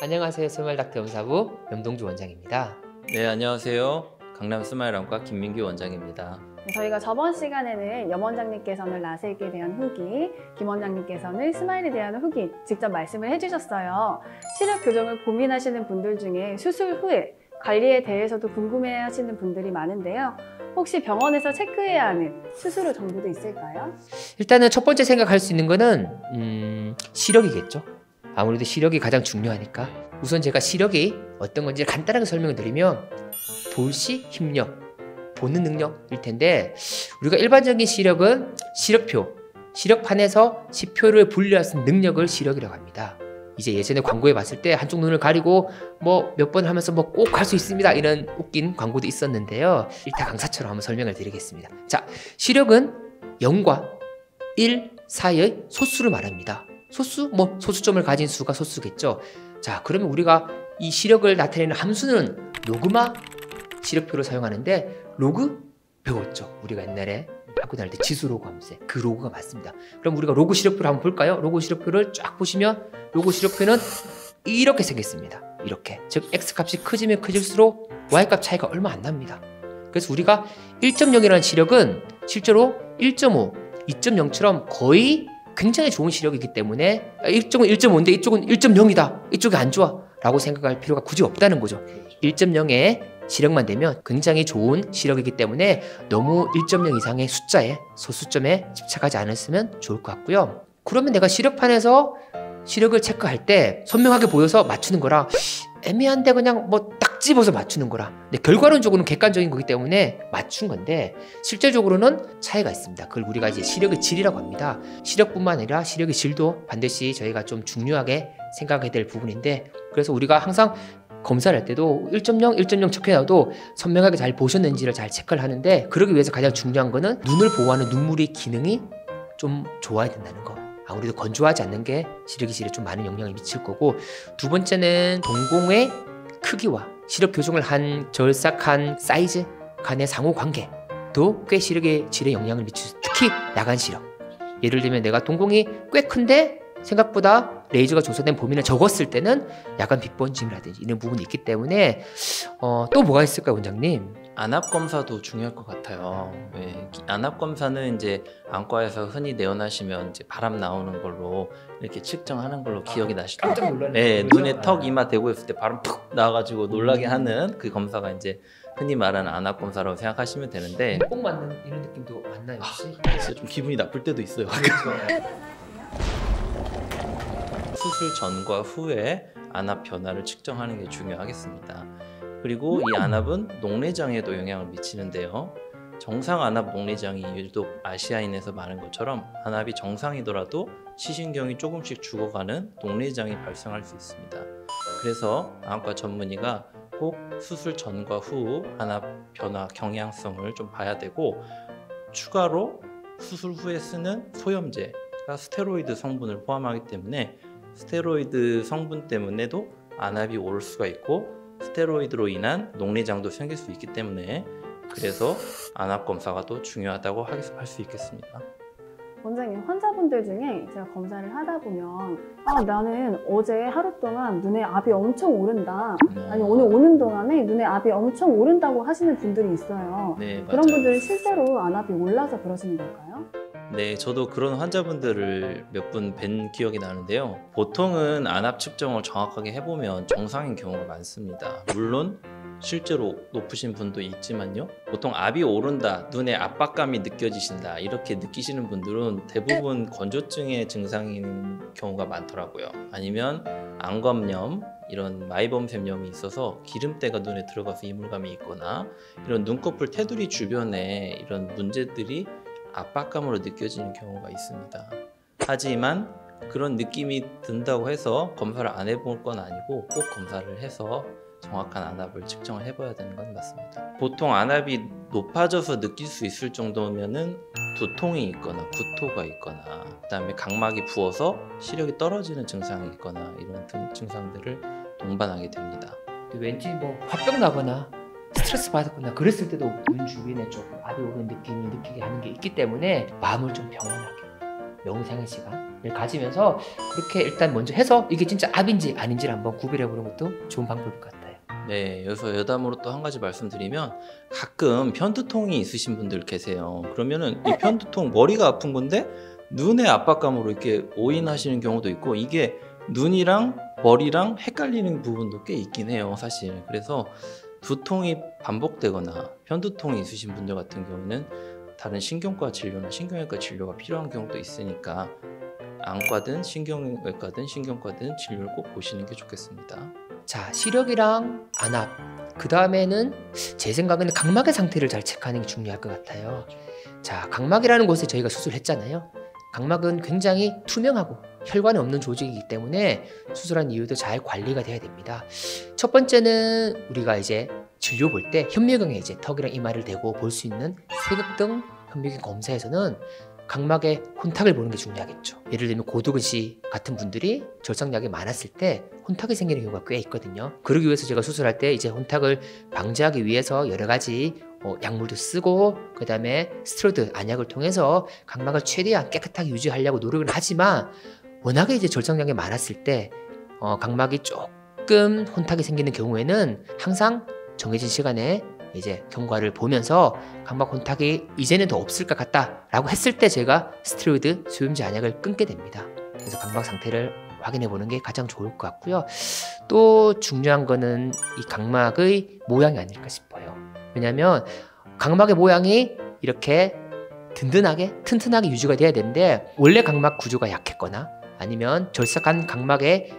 안녕하세요. 스마일닥터 연사부 염동주 원장입니다. 네, 안녕하세요. 강남 스마일안과 김민규 원장입니다. 저희가 저번 시간에는 염 원장님께서는 라섹에 대한 후기, 김 원장님께서는 스마일에 대한 후기 직접 말씀을 해주셨어요. 시력 교정을 고민하시는 분들 중에 수술 후에 관리에 대해서도 궁금해하시는 분들이 많은데요. 혹시 병원에서 체크해야 하는 수술 후 정보도 있을까요? 일단은 첫 번째 생각할 수 있는 거는 시력이겠죠. 아무래도 시력이 가장 중요하니까 우선 제가 시력이 어떤 건지 간단하게 설명을 드리면 볼시, 힘력, 보는 능력일 텐데 우리가 일반적인 시력은 시력표, 시력판에서 시표를 분류할 수 있는 능력을 시력이라고 합니다. 이제 예전에 광고에 봤을 때 한쪽 눈을 가리고 뭐 몇 번 하면서 뭐 꼭 할 수 있습니다 이런 웃긴 광고도 있었는데요. 일타 강사처럼 한번 설명을 드리겠습니다. 자, 시력은 0과 1 사이의 소수를 말합니다. 소수? 뭐 소수점을 가진 수가 소수겠죠. 자, 그러면 우리가 이 시력을 나타내는 함수는 로그마 시력표를 사용하는데 로그 배웠죠. 우리가 옛날에 학교 다닐 때 지수 로그 함수 그 로그가 맞습니다. 그럼 우리가 로그 시력표를 한번 볼까요? 로그 시력표를 쫙 보시면 로그 시력표는 이렇게 생겼습니다. 이렇게. 즉 X값이 커지면 커질수록 Y값 차이가 얼마 안 납니다. 그래서 우리가 1.0이라는 시력은 실제로 1.5, 2.0처럼 거의 굉장히 좋은 시력이기 때문에 이쪽은 1.5인데 이쪽은 1.0이다. 이쪽이 안 좋아. 라고 생각할 필요가 굳이 없다는 거죠. 1.0의 시력만 되면 굉장히 좋은 시력이기 때문에 너무 1.0 이상의 숫자에 소수점에 집착하지 않았으면 좋을 것 같고요. 그러면 내가 시력판에서 시력을 체크할 때 선명하게 보여서 맞추는 거라 애매한데 그냥 뭐 딱 집어서 맞추는 거라. 근데 결과론적으로는 객관적인 거기 때문에 맞춘 건데 실제적으로는 차이가 있습니다. 그걸 우리가 이제 시력의 질이라고 합니다. 시력뿐만 아니라 시력의 질도 반드시 저희가 좀 중요하게 생각해야 될 부분인데 그래서 우리가 항상 검사를 할 때도 1.0, 1.0 적혀놔도 선명하게 잘 보셨는지를 잘 체크를 하는데 그러기 위해서 가장 중요한 거는 눈을 보호하는 눈물의 기능이 좀 좋아야 된다는 거. 아무래도 건조하지 않는 게 시력의 질에 좀 많은 영향을 미칠 거고 두 번째는 동공의 크기와 시력 교정을 한 절삭한 사이즈 간의 상호관계도 꽤 시력의 질에 영향을 미치죠. 특히 야간 시력. 예를 들면 내가 동공이 꽤 큰데 생각보다 레이저가 조사된 범위는 적었을 때는 야간 빛번짐이라든지 이런 부분이 있기 때문에 또 뭐가 있을까요, 원장님? 안압 검사도 중요할 것 같아요. 안압 검사는 이제 안과에서 흔히 내원하시면 이제 바람 나오는 걸로 이렇게 측정하는 걸로 기억이 나시죠? 깜짝 놀라네. 네, 눈에 턱 이마 대고 있을 때 바람 푹 나와가지고 놀라게 하는 그 검사가 이제 흔히 말하는 안압 검사라고 생각하시면 되는데 꼭 맞는 이런 느낌도 맞나요, 혹시? 진짜 좀 기분이 나쁠 때도 있어요. 수술 전과 후에 안압 변화를 측정하는 게 중요하겠습니다. 그리고 이 안압은 녹내장에도 영향을 미치는데요. 정상 안압 녹내장이 유독 아시아인에서 많은 것처럼 안압이 정상이더라도 시신경이 조금씩 죽어가는 녹내장이 발생할 수 있습니다. 그래서 안과 전문의가 꼭 수술 전과 후 안압 변화 경향성을 좀 봐야 되고 추가로 수술 후에 쓰는 소염제가 스테로이드 성분을 포함하기 때문에 스테로이드 성분 때문에도 안압이 오를 수가 있고 스테로이드로 인한 녹내장도 생길 수 있기 때문에 그래서 안압 검사가 또 중요하다고 할 수 있겠습니다. 원장님, 환자분들 중에 제가 검사를 하다 보면 나는 어제 하루 동안 눈에 압이 엄청 오른다. 아니 오늘 오는 동안에 눈에 압이 엄청 오른다고 하시는 분들이 있어요. 네, 그런 맞아요. 분들은 실제로 안압이 올라서 그러시는 걸까요? 네, 저도 그런 환자분들을 몇 분 뵌 기억이 나는데요. 보통은 안압 측정을 정확하게 해보면 정상인 경우가 많습니다. 물론 실제로 높으신 분도 있지만요. 보통 압이 오른다, 눈에 압박감이 느껴지신다 이렇게 느끼시는 분들은 대부분 건조증의 증상인 경우가 많더라고요. 아니면 안검염, 이런 마이범샘염이 있어서 기름때가 눈에 들어가서 이물감이 있거나 이런 눈꺼풀 테두리 주변에 이런 문제들이 압박감으로 느껴지는 경우가 있습니다. 하지만 그런 느낌이 든다고 해서 검사를 안 해볼 건 아니고 꼭 검사를 해서 정확한 안압을 측정을 해봐야 되는 건 맞습니다. 보통 안압이 높아져서 느낄 수 있을 정도면은 두통이 있거나 구토가 있거나 그다음에 각막이 부어서 시력이 떨어지는 증상이 있거나 이런 등 증상들을 동반하게 됩니다. 왠지 뭐 화병 나거나 스트레스 받았거나 그랬을 때도 눈 주변에 조금 압이 오는 느낌이 느끼게 하는 게 있기 때문에 마음을 좀 평온하게 명상의 시간 가지면서 그렇게 일단 먼저 해서 이게 진짜 압인지 아닌지를 한번 구별해 보는 것도 좋은 방법일 것 같아요. 네, 여기서 여담으로 또 한 가지 말씀드리면 가끔 편두통이 있으신 분들 계세요. 그러면은 이 편두통 머리가 아픈 건데 눈의 압박감으로 이렇게 오인하시는 경우도 있고 이게 눈이랑 머리랑 헷갈리는 부분도 꽤 있긴 해요, 사실. 그래서 두통이 반복되거나 편두통이 있으신 분들 같은 경우는 다른 신경과 진료나 신경외과 진료가 필요한 경우도 있으니까 안과든 신경외과든 신경과든 진료를 꼭 보시는 게 좋겠습니다. 자, 시력이랑 안압, 그 다음에는 제 생각에는 각막의 상태를 잘 체크하는 게 중요할 것 같아요. 자, 각막이라는 곳에 저희가 수술했잖아요. 각막은 굉장히 투명하고 혈관이 없는 조직이기 때문에 수술한 이후도 잘 관리가 돼야 됩니다. 첫 번째는 우리가 이제 진료 볼 때 현미경에 이제 턱이랑 이마를 대고 볼 수 있는 세극등 현미경 검사에서는 각막의 혼탁을 보는 게 중요하겠죠. 예를 들면 고두근시 같은 분들이 절삭약이 많았을 때 혼탁이 생기는 경우가 꽤 있거든요. 그러기 위해서 제가 수술할 때 이제 혼탁을 방지하기 위해서 여러 가지 약물도 쓰고 그 다음에 스테로이드 안약을 통해서 각막을 최대한 깨끗하게 유지하려고 노력을 하지만 워낙에 이제 절삭약이 많았을 때 각막이 조금 혼탁이 생기는 경우에는 항상 정해진 시간에 이제 경과를 보면서 각막 혼탁이 이제는 더 없을 것 같다라고 했을 때 제가 스테로이드 수용제 안약을 끊게 됩니다. 그래서 각막 상태를 확인해 보는 게 가장 좋을 것 같고요. 또 중요한 거는 이 각막의 모양이 아닐까 싶어요. 왜냐하면 각막의 모양이 이렇게 든든하게 튼튼하게 유지가 돼야 되는데 원래 각막 구조가 약했거나 아니면 절삭한 각막에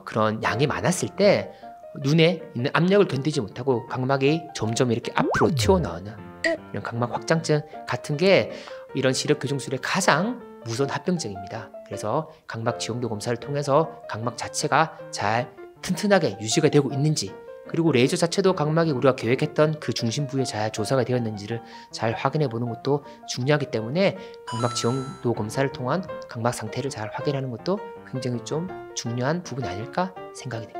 그런 양이 많았을 때 눈에 있는 압력을 견디지 못하고 각막이 점점 이렇게 앞으로 튀어나오는 이런 각막 확장증 같은 게 이런 시력 교정술의 가장 무서운 합병증입니다. 그래서 각막 지형도 검사를 통해서 각막 자체가 잘 튼튼하게 유지가 되고 있는지 그리고 레이저 자체도 각막이 우리가 계획했던 그 중심 부위에 잘 조사가 되었는지를 잘 확인해 보는 것도 중요하기 때문에 각막 지형도 검사를 통한 각막 상태를 잘 확인하는 것도 굉장히 좀 중요한 부분이 아닐까 생각이 됩니다.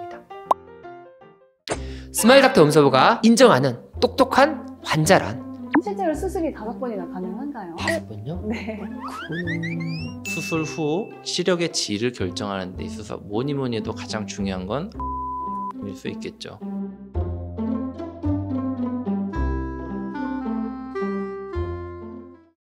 스마일 닥터 음서부가 인정하는 똑똑한 환자란 실제로 수술이 5번이나 가능한가요? 5번요? 네. 수술 후 시력의 질을 결정하는 데 있어서 뭐니 뭐니 해도 가장 중요한 건 일 수 있겠죠.